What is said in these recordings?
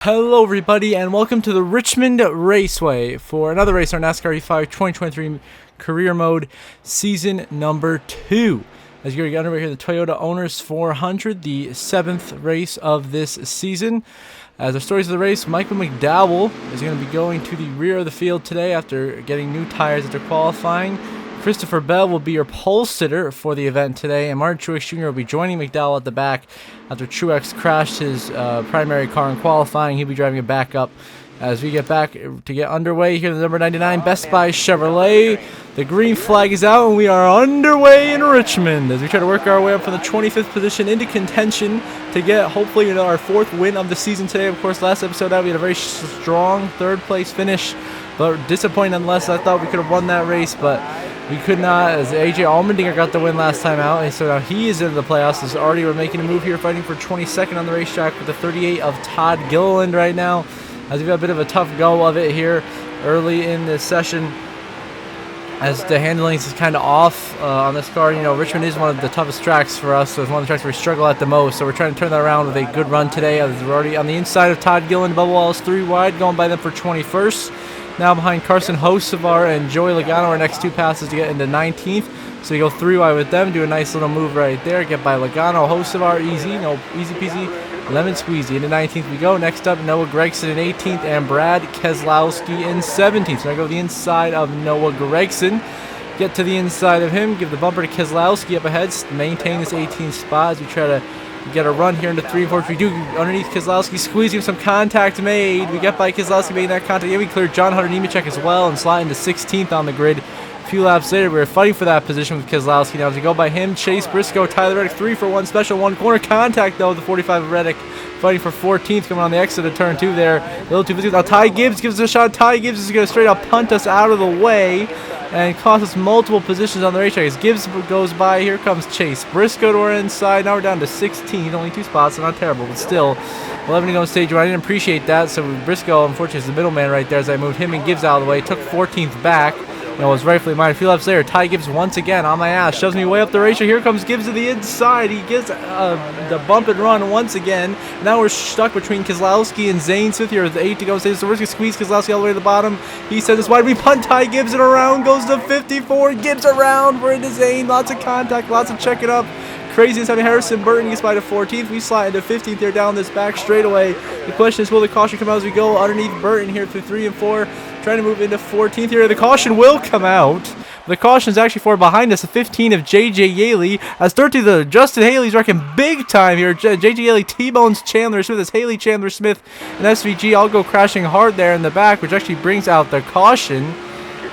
Hello everybody and welcome to the Richmond Raceway for another race on NASCAR E5 2023 Career Mode Season number 2. As you're going to get underway here, the Toyota Owners 400, the 7th race of this season. As the stories of the race, Michael McDowell is going to be going to the rear of the field today after getting new tires after qualifying. Christopher Bell will be your pole sitter for the event today, and Martin Truex Jr. will be joining McDowell at the back after Truex crashed his primary car in qualifying. He'll be driving it back up as we get back to get underway here. The number 99 Best Buy Chevrolet. The green flag is out, and we are underway in Richmond as we try to work our way up from the 25th position into contention to get hopefully our 4th win of the season today. Of course, last episode out we had a very strong 3rd place finish, but disappointing nonetheless. I thought we could have won that race, but we could not, as AJ Allmendinger got the win last time out, and so now he is in the playoffs. As already we're making a move here, fighting for 22nd on the racetrack with the 38 of Todd Gilliland right now, as we've got a bit of a tough go of it here early in this session, as the handling is kind of off on this car. You know, Richmond is one of the toughest tracks for us, so it's one of the tracks where we struggle at the most, so we're trying to turn that around with a good run today, as we're already on the inside of Todd Gilliland. Bubba Wallace 3 wide, going by them for 21st. Now behind Carson Hocevar and Joey Logano, our next 2 passes to get into 19th. So we go 3 wide with them, do a nice little move right there, get by Logano, Hocevar, easy peasy, lemon squeezy. Into 19th we go. Next up, Noah Gragson in 18th and Brad Keselowski in 17th. So I go the inside of Noah Gragson, get to the inside of him, give the bumper to Keselowski up ahead, maintain this 18th spot as we try to get a run here into 3 and 4, which we do underneath Keselowski, squeezing some contact made. We get by Keselowski making that contact. Yeah, we cleared John Hunter Nemechek as well and slide into 16th on the grid. A few laps later, we were fighting for that position with Keselowski. Now as we go by him, Chase Briscoe, Tyler Reddick, 3 for 1 special, 1 corner contact though, the 45 of Reddick. Fighting for 14th, coming on the exit of turn 2 there. A little too physical. Now Ty Gibbs gives us a shot. Ty Gibbs is going to straight up punt us out of the way and cost us multiple positions on the racetrack. As Gibbs goes by, here comes Chase Briscoe to our inside. Now we're down to 16th, only 2 spots, so not terrible, but still 11 to go on stage 1. I didn't appreciate that, so Briscoe, unfortunately, is the middleman right there as I moved him and Gibbs out of the way. Took 14th back. It was rightfully mine. A few laps later, Ty Gibbs once again on my ass, shoves me way up the racetrack. Here comes Gibbs to the inside. He gets the bump and run once again. Now we're stuck between Keselowski and Zane Smith here with 8 to go. So we're going to squeeze Keselowski all the way to the bottom. He sends us wide. We punt Ty Gibbs and around goes to 54. Gibbs around. We're into Zane. Lots of contact, lots of checking up. Crazy inside. Harrison Burton gets by to 14th. We slide into 15th here down this back straightaway. The question is, will the caution come out as we go underneath Burton here through 3 and 4? Trying to move into 14th here. The caution will come out. The caution is actually for behind us, a 15 of J.J. Yaley. As 13th, the Justin Haley's wrecking big time here. J.J. Yaley T-bones Chandler Smith as Haley, Chandler Smith, and SVG all go crashing hard there in the back, which actually brings out the caution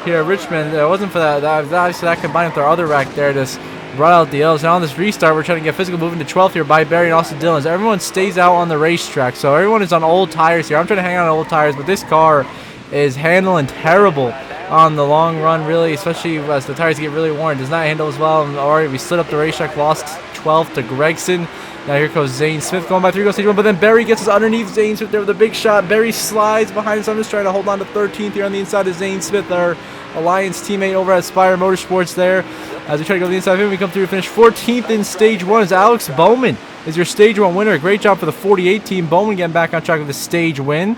here at Richmond. It wasn't for that. Obviously, that combined with our other wreck there, just brought out the L's. Now on this restart, we're trying to get physical moving to 12th here by Barry and Austin Dillon. So everyone stays out on the racetrack. So everyone is on old tires here. I'm trying to hang on old tires, but this car is handling terrible on the long run, really, especially as the tires get really worn. It does not handle as well. And already we slid up the racetrack, lost 12th to Gregson. Now here goes Zane Smith going by 3, goes stage 1, but then Barry gets us underneath Zane Smith there with a big shot. Barry slides behind us. I'm just trying to hold on to 13th here on the inside of Zane Smith, our Alliance teammate over at Spire Motorsports there. As we try to go to the inside of him, we come through to finish 14th in stage 1 as Alex Bowman is your stage 1 winner. Great job for the 48 team. Bowman getting back on track with the stage win.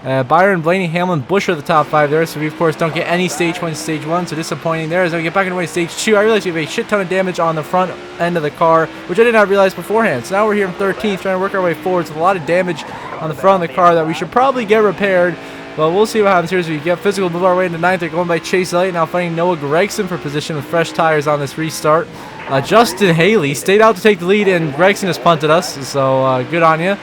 Byron, Blaney, Hamlin, Bush are the top 5 there, so we of course don't get any stage 1, stage 1, so disappointing there. As we get back into stage 2, I realized we have a shit ton of damage on the front end of the car, which I did not realize beforehand. So now we're here in 13th, trying to work our way forward with a lot of damage on the front of the car that we should probably get repaired. But we'll see what happens here as we get physical, move our way into 9th. They're going by Chase Elliott, now fighting Noah Gragson for position with fresh tires on this restart. Justin Haley stayed out to take the lead, and Gragson has punted us, so good on you.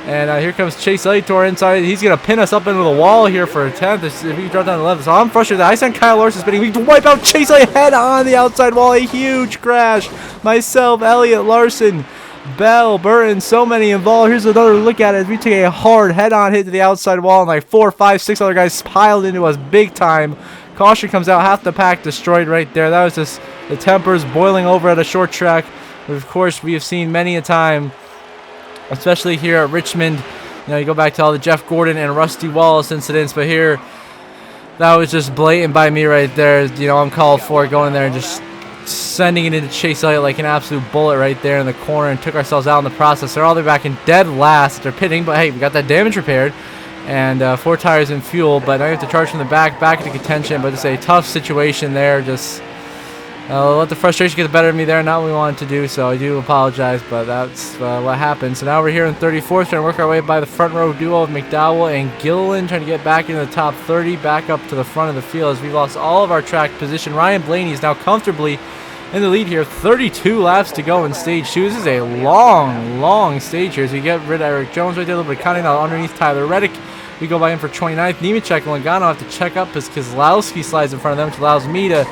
And here comes Chase Elliott to our inside. He's going to pin us up into the wall here for a 10th. If we can drop down to 11th. So I'm frustrated. I sent Kyle Larson spinning. We wipe out Chase Elliott head on the outside wall. A huge crash. Myself, Elliott, Larson, Bell, Burton, so many involved. Here's another look at it as we take a hard head-on hit to the outside wall, and like 4, 5, 6 other guys piled into us big time. Caution comes out. Half the pack destroyed right there. That was just the tempers boiling over at a short track. But of course, we have seen many a time, especially here at Richmond. You know, you go back to all the Jeff Gordon and Rusty Wallace incidents, but here, that was just blatant by me right there. You know, I'm called for going there and just sending it into Chase Elliott like an absolute bullet right there in the corner, and took ourselves out in the process. They're all the way back in dead last. They're pitting, but hey, we got that damage repaired. And 4 tires in fuel, but now you have to charge from the back into contention. But it's a tough situation there. Just let the frustration get the better of me there. Not what we wanted to do, so I do apologize, but that's what happened. So now we're here in 34th, trying to work our way by the front row duo of McDowell and Gilliland, trying to get back into the top 30, back up to the front of the field as we've lost all of our track position. Ryan Blaney is now comfortably in the lead here. 32 laps to go in stage 2. This is a long stage here as we get rid of Eric Jones right there, a little bit of cutting out underneath Tyler Reddick. We go by him for 29th. Nemechek and Logano have to check up as Keselowski slides in front of them, which allows me to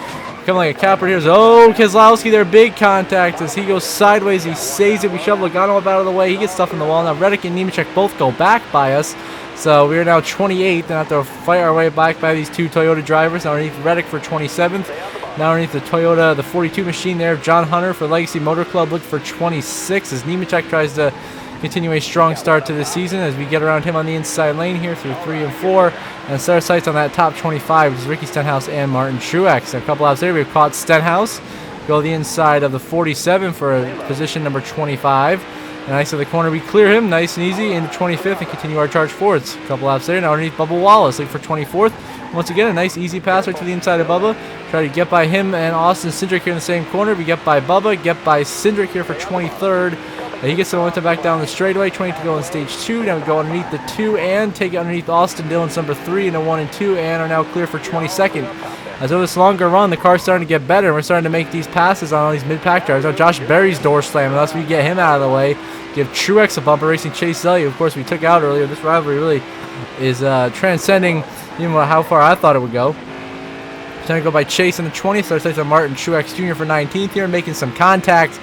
come like a capper here. Oh, Keselowski there, big contact as he goes sideways. He saves it. We shove Logano up out of the way. He gets stuff in the wall. Now Reddick and Nemechek both go back by us. So we are now 28th and have to fight our way back by these 2 Toyota drivers. Now underneath Reddick for 27th. Now underneath the Toyota, the 42 machine there, John Hunter for Legacy Motor Club looked for 26 as Nemechek tries to continue a strong start to the season as we get around him on the inside lane here through 3 and 4 and set our sights on that top 25, which is Ricky Stenhouse and Martin Truex. A couple laps later, we've caught Stenhouse go the inside of the 47 for position number 25. And nice at the corner, we clear him nice and easy into 25th and continue our charge forwards. A couple laps later, now underneath Bubba Wallace, looking for 24th. Once again, a nice easy pass right to the inside of Bubba. Try to get by him and Austin Cindric here in the same corner. We get by Bubba, get by Cindric here for 23rd. He gets the momentum back down the straightaway. 20 to go in stage 2. Now we go underneath the 2 and take it underneath Austin Dillon's number 3 into 1 and 2 and are now clear for 22nd. As over this longer run, the car's starting to get better. We're starting to make these passes on all these mid-pack drivers. Now Josh Berry's door slamming us. We get him out of the way. Give Truex a bumper, racing Chase Elliott. Of course, we took out earlier. This rivalry really is transcending even how far I thought it would go. Trying to go by Chase in the 20th. So it's Martin Truex Jr. for 19th here, making some contact.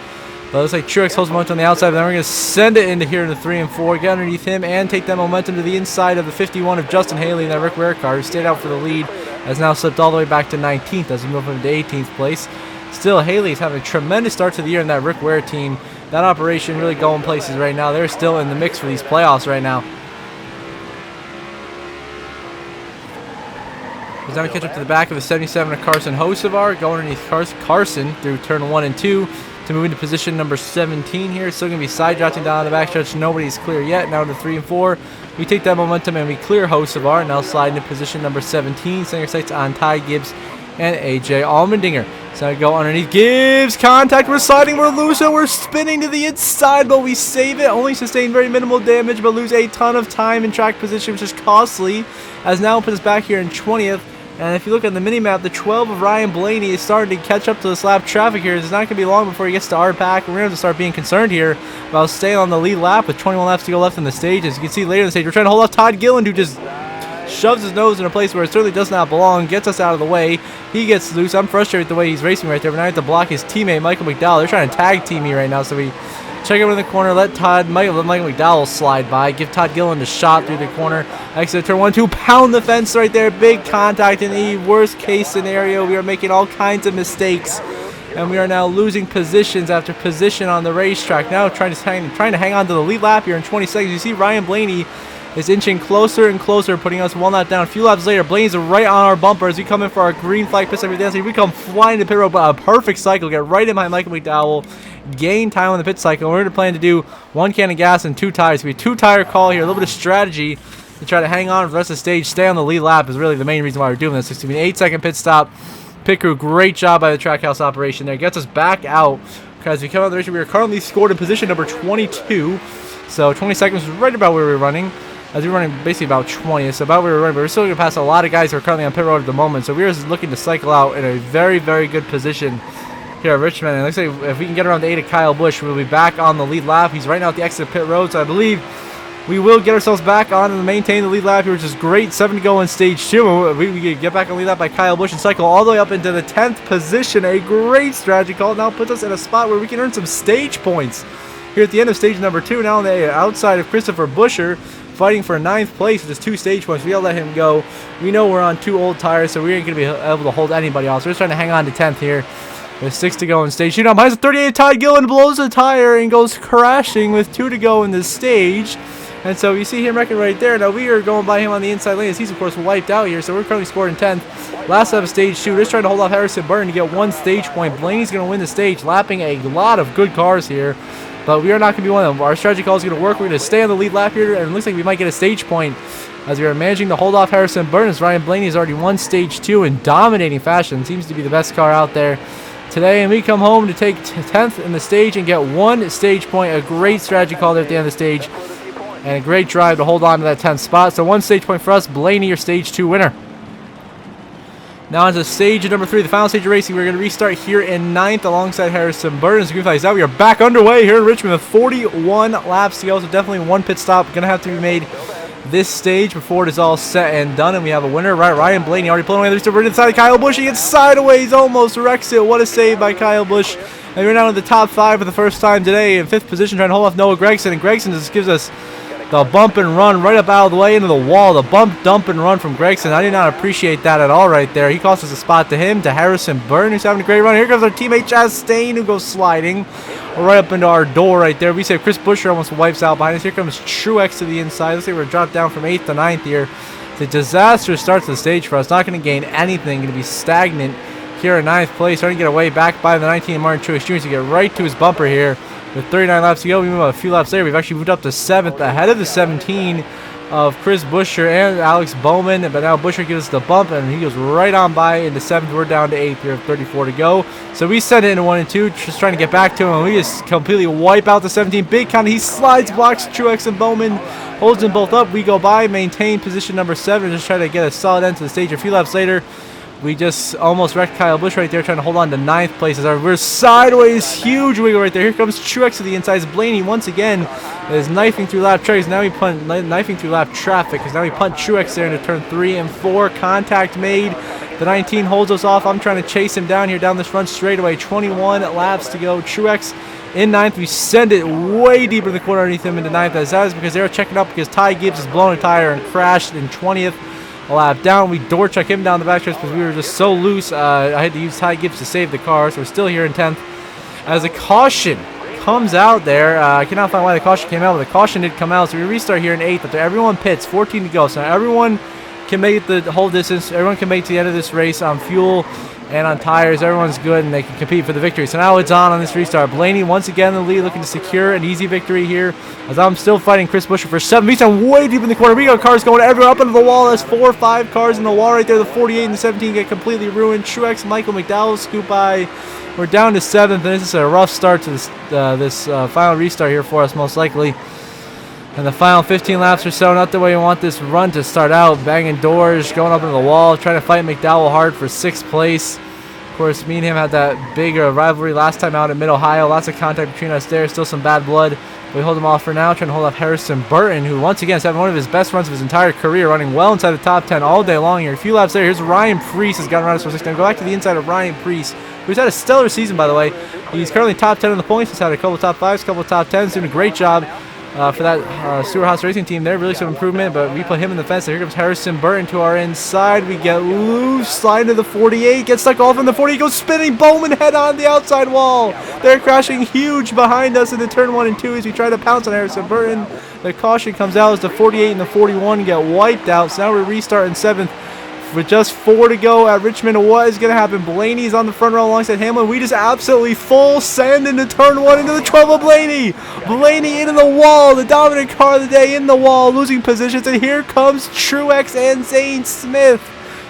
But it looks like Truex holds momentum on the outside, but then we're going to send it into here in the 3 and 4, get underneath him, and take that momentum to the inside of the 51 of Justin Haley and that Rick Ware car, who stayed out for the lead, has now slipped all the way back to 19th as we move him to 18th place. Still, Haley's having a tremendous start to the year in that Rick Ware team. That operation really going places right now. They're still in the mix for these playoffs right now. He's now catch up to the back of the 77 of Carson Hocevar, going underneath Carson through turn 1 and 2. To move into position number 17 here. Still going to be side jotting down the backstretch. Nobody's clear yet. Now to 3 and 4. We take that momentum and we clear Hocevar. Now slide into position number 17. Setting our sights on Ty Gibbs and AJ Allmendinger. So we go underneath Gibbs. Contact. We're sliding. We're loose. And we're spinning to the inside, but we save it. Only sustain very minimal damage, but lose a ton of time in track position, which is costly. As now puts us back here in 20th. And if you look at the mini-map, the 12 of Ryan Blaney is starting to catch up to this lap traffic here. It's not going to be long before he gets to our pack. We're going to have to start being concerned here about staying on the lead lap with 21 laps to go left in the stage. As you can see later in the stage, we're trying to hold off Todd Gilliland, who just shoves his nose in a place where it certainly does not belong, gets us out of the way. He gets loose. I'm frustrated with the way he's racing right there, but now I have to block his teammate, Michael McDowell. They're trying to tag team me right now, so we check over in the corner, let Michael McDowell slide by, give Todd Gilliland a shot through the corner, exit turn 1, 2, pound the fence right there, big contact. In the worst case scenario, we are making all kinds of mistakes, and we are now losing positions after position on the racetrack. Now trying to hang on to the lead lap here in 20 seconds. You see Ryan Blaney is inching closer and closer, putting us one lap down. A few laps later, Blaney's right on our bumper as we come in for our green flag pit stop dance. We come flying to pit road, but a perfect cycle, get right in behind Michael McDowell, gain time on the pit cycle. We're going to plan to do 1 can of gas and 2 tires. We 2-tire call here, a little bit of strategy to try to hang on for the rest of the stage. Stay on the lead lap is really the main reason why we're doing this. It's going to be an 8-second pit stop. Pit crew, great job by the Trackhouse operation there. Gets us back out because we come out of the race. We are currently scored in position number 22. So 20 seconds is right about where we're running. As we're running basically about 20, so about where we're running, but we're still going to pass a lot of guys who are currently on pit road at the moment. So we're just looking to cycle out in a very, very good position here at Richmond. And it looks like if we can get around the 8 of Kyle Busch, we'll be back on the lead lap. He's right now at the exit of pit road, so I believe we will get ourselves back on and maintain the lead lap here, which is great. 7 to go in stage 2. We get back on the lead lap by Kyle Busch and cycle all the way up into the 10th position. A great strategy call. Now puts us in a spot where we can earn some stage points here at the end of stage number 2. Now on the outside of Christopher Buescher, fighting for 9th place with just 2 stage points. We gotta let him go. We know we're on 2 old tires, so we ain't gonna be able to hold anybody off. So we're just trying to hang on to 10th here. With 6 to go in stage 2. Now behind the 38, Todd Gilliland blows a tire and goes crashing with 2 to go in this stage. And so you see him wrecking right there. Now we are going by him on the inside lane as he's, of course, wiped out here. So we're currently scored in 10th. Last lap of stage 2. Just trying to hold off Harrison Burton to get 1 stage point. Blaney's going to win the stage, lapping a lot of good cars here. But we are not going to be one of them. Our strategy call is going to work. We're going to stay on the lead lap here, and it looks like we might get a stage point as we are managing to hold off Harrison Burton, as Ryan Blaney has already won stage 2 in dominating fashion. Seems to be the best car out there today, and we come home to take 10th in the stage and get 1 stage point. A great strategy call there at the end of the stage, and a great drive to hold on to that 10th spot. So 1 stage point for us. Blaney, your stage 2 winner. Now on to stage number 3, the final stage of racing. We're going to restart here in 9th alongside Harrison Burton. As the green flag is out, we are back underway here in Richmond with 41 laps to go. So definitely 1 pit stop going to have to be made this stage before it is all set and done, and we have a winner. Right, Ryan Blaney already pulling away. We're inside of Kyle Busch. He gets sideways, almost wrecks it. What a save by Kyle Busch. And we're now in the top 5 for the first time today, in 5th position, trying to hold off Noah Gragson. And Gragson just gives us the bump and run right up out of the way into the wall. The bump, dump, and run from Gragson. I did not appreciate that at all right there. He cost us a spot to him, to Harrison Burton, who's having a great run. Here comes our teammate Chastain, who goes sliding right up into our door right there. We say Chris Buescher almost wipes out behind us. Here comes Truex to the inside. Looks like we're dropped down from 8th to 9th here. It's a disastrous start to the stage for us. Not going to gain anything. Going to be stagnant here in 9th place. Trying to get away back by the 19 Martin Truex Jr. to get right to his bumper here. With 39 laps to go, we move a few laps later. We've actually moved up to 7th, ahead of the 17 of Chris Buescher and Alex Bowman. But now Buescher gives us the bump, and he goes right on by into 7th. We're down to 8th here with 34 to go. So we send it into 1 and 2, just trying to get back to him, and we just completely wipe out the 17. Big count. He slides, blocks Truex and Bowman, holds them both up. We go by, maintain position number 7, and just try to get a solid end to the stage. A few laps later, we just almost wrecked Kyle Busch right there, trying to hold on to 9th place. We're sideways, huge wiggle right there. Here comes Truex to the inside. Blaney once again is knifing through lap tracks. Now we punt, knifing through lap traffic, because now we punt Truex there into turn 3 and 4. Contact made. The 19 holds us off. I'm trying to chase him down here down this front straightaway. 21 laps to go. Truex in 9th. We send it way deeper in the corner underneath him into 9th. That is because they were checking up because Ty Gibbs has blown a tire and crashed in 20th. A lap down. We door check him down the backstretch because we were just so loose. I had to use Ty Gibbs to save the car, so we're still here in 10th. As a caution comes out there, I cannot find why the caution came out, but the caution did come out, so we restart here in 8th. After everyone pits, 14 to go, so now everyone can make the whole distance. Everyone can make it to the end of this race on fuel and on tires. Everyone's good, and they can compete for the victory. So now it's on this restart. Blaney once again in the lead, looking to secure an easy victory here, as I'm still fighting Chris Buescher for 7th. He's way deep in the corner. We got cars going everywhere up into the wall. There's 4 or 5 cars in the wall right there. The 48 and the 17 get completely ruined. Truex, Michael McDowell scoop by. We're down to 7th, and this is a rough start to this final restart here for us, most likely. And the final 15 laps or so, not the way we want this run to start out. Banging doors, going up into the wall, trying to fight McDowell hard for 6th place. Of course, me and him had that big rivalry last time out in Mid-Ohio. Lots of contact between us there. Still some bad blood. We hold him off for now, trying to hold off Harrison Burton, who once again is having one of his best runs of his entire career, running well inside the top 10 all day long here. A few laps there. Here's Ryan Preece has gotten around us for 6. Now go back to the inside of Ryan Preece, who's had a stellar season, by the way. He's currently top 10 in the points. He's had a couple of top 5s, a couple of top 10s, doing a great job. For that Stewart Haas Racing team there, really some improvement, but we put him in the fence. So here comes Harrison Burton to our inside. We get loose, slide into the 48, get stuck off in the 40, goes spinning, Bowman head on the outside wall. They're crashing huge behind us in the turn 1 and 2 as we try to pounce on Harrison Burton. The caution comes out as the 48 and the 41 get wiped out. So now we restart in 7th. With just 4 to go at Richmond, what is going to happen? Blaney's on the front row alongside Hamlin. We just absolutely full send into turn 1 into the 12 of Blaney. Blaney into the wall. The dominant car of the day in the wall, losing positions. And here comes Truex and Zane Smith.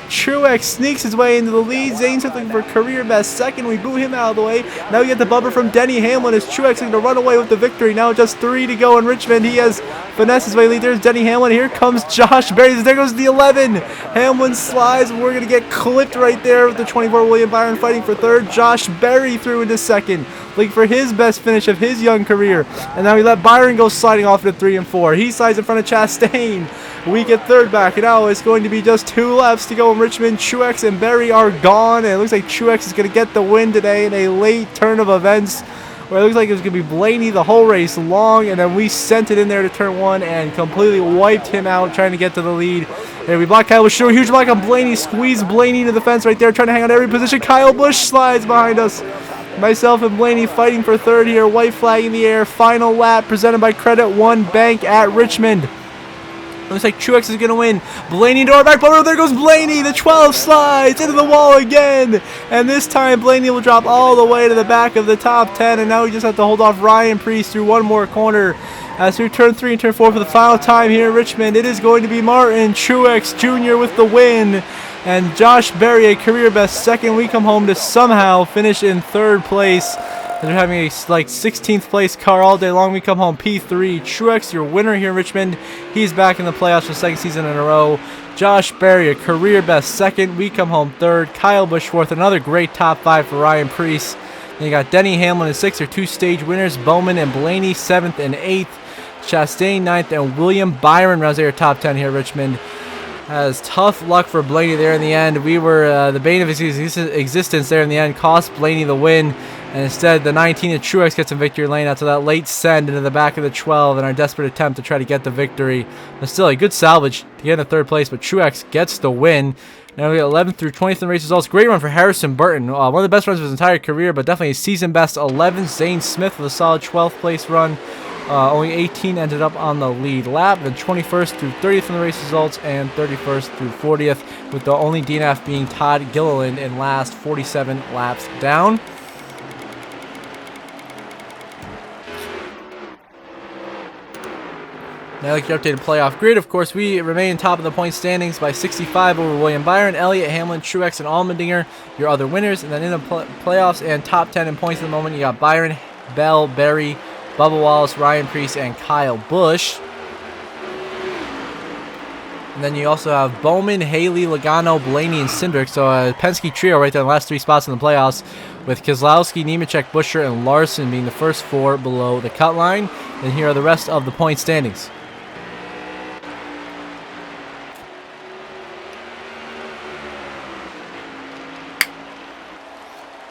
Truex sneaks his way into the lead. Zane's looking for career best 2nd. We boo him out of the way. Now we get the bumper from Denny Hamlin as Truex looking to run away with the victory. Now just 3 to go in Richmond. He has finesse his way lead. There's Denny Hamlin. Here comes Josh Berry. There goes the 11. Hamlin slides. We're going to get clipped right there with the 24. William Byron fighting for 3rd. Josh Berry through into 2nd. Looking for his best finish of his young career. And now we let Byron go sliding off into 3 and 4. He slides in front of Chastain. We get 3rd back, and now it's going to be just 2 laps to go in Richmond. Truex and Berry are gone, and it looks like Truex is going to get the win today in a late turn of events, where it looks like it was going to be Blaney the whole race long, and then we sent it in there to turn 1 and completely wiped him out, trying to get to the lead. There we block Kyle Busch, a huge block on Blaney, squeeze Blaney to the fence right there, trying to hang on every position. Kyle Busch slides behind us. Myself and Blaney fighting for third here. White flag in the air. Final lap presented by Credit One Bank at Richmond. Looks like Truex is going to win. Blaney door back bumper. There goes Blaney. The 12 slides into the wall again. And this time Blaney will drop all the way to the back of the top 10. And now we just have to hold off Ryan Preece through one more corner. As through turn 3 and turn 4 for the final time here in Richmond, it is going to be Martin Truex Jr. with the win. And Josh Berry, a career best second. We come home to somehow finish in third place. They're having a 16th place car all day long. We come home P3. Truex, your winner here in Richmond. He's back in the playoffs for the second season in a row. Josh Berry, a career best second. We come home third. Kyle Busch fourth. Another great top 5 for Ryan Preece. Then you got Denny Hamlin in 6th, or 2-stage winners. Bowman and Blaney 7th and 8th. Chastain 9th, and William Byron rounds out your top 10 here at Richmond. Has tough luck for Blaney there in the end. We were the bane of his existence there in the end. Cost Blaney the win. And instead, the 19 of Truex gets in victory lane after that late send into the back of the 12 in our desperate attempt to try to get the victory. But still, a good salvage to get in third place, but Truex gets the win. Now we got 11th through 20th in race results. Great run for Harrison Burton. One of the best runs of his entire career, but definitely a season best 11th. Zane Smith with a solid 12th place run. Only 18 ended up on the lead lap. Then 21st through 30th in the race results, and 31st through 40th, with the only DNF being Todd Gilliland in last, 47 laps down. Now, like your updated playoff grid, of course, we remain top of the point standings by 65 over William Byron, Elliott, Hamlin, Truex, and Allmendinger, your other winners. And then in the playoffs and top 10 in points at the moment, you got Byron, Bell, Berry, Bubba Wallace, Ryan Preece, and Kyle Busch. And then you also have Bowman, Haley, Logano, Blaney, and Cindric. So a Penske trio right there in the last 3 spots in the playoffs, with Keselowski, Nemechek, Buescher, and Larson being the first 4 below the cut line. And here are the rest of the point standings.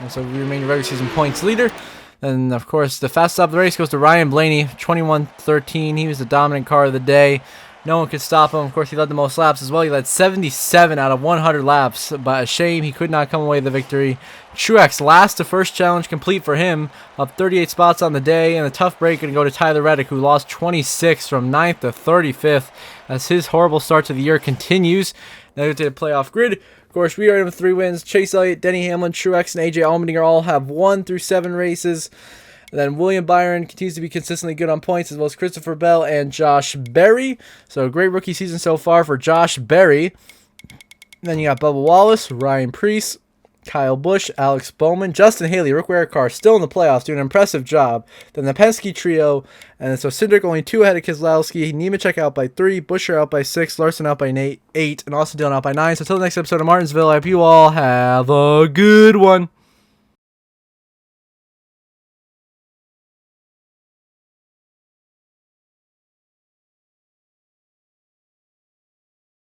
And so we remain regular season points leader. And, of course, the fastest stop of the race goes to Ryan Blaney, 21-13. He was the dominant car of the day. No one could stop him. Of course, he led the most laps as well. He led 77 out of 100 laps. But a shame he could not come away with the victory. Truex, last to first challenge complete for him, up 38 spots on the day. And a tough break going to go to Tyler Reddick, who lost 26 from 9th to 35th as his horrible start to the year continues. Now we get to the playoff grid. Of course, we are in with 3 wins. Chase Elliott, Denny Hamlin, Truex, and AJ Allmendinger all have 1 through 7 races. And then William Byron continues to be consistently good on points, as well as Christopher Bell and Josh Berry. So a great rookie season so far for Josh Berry. And then you got Bubba Wallace, Ryan Preece, Kyle Busch, Alex Bowman, Justin Haley, Rick Ware car, still in the playoffs, doing an impressive job. Then the Penske trio, and so Cindric only 2 ahead of Keselowski, Nemechek out by 3, Buescher out by 6, Larson out by 8, and Austin Dillon out by 9. So until the next episode of Martinsville, I hope you all have a good one.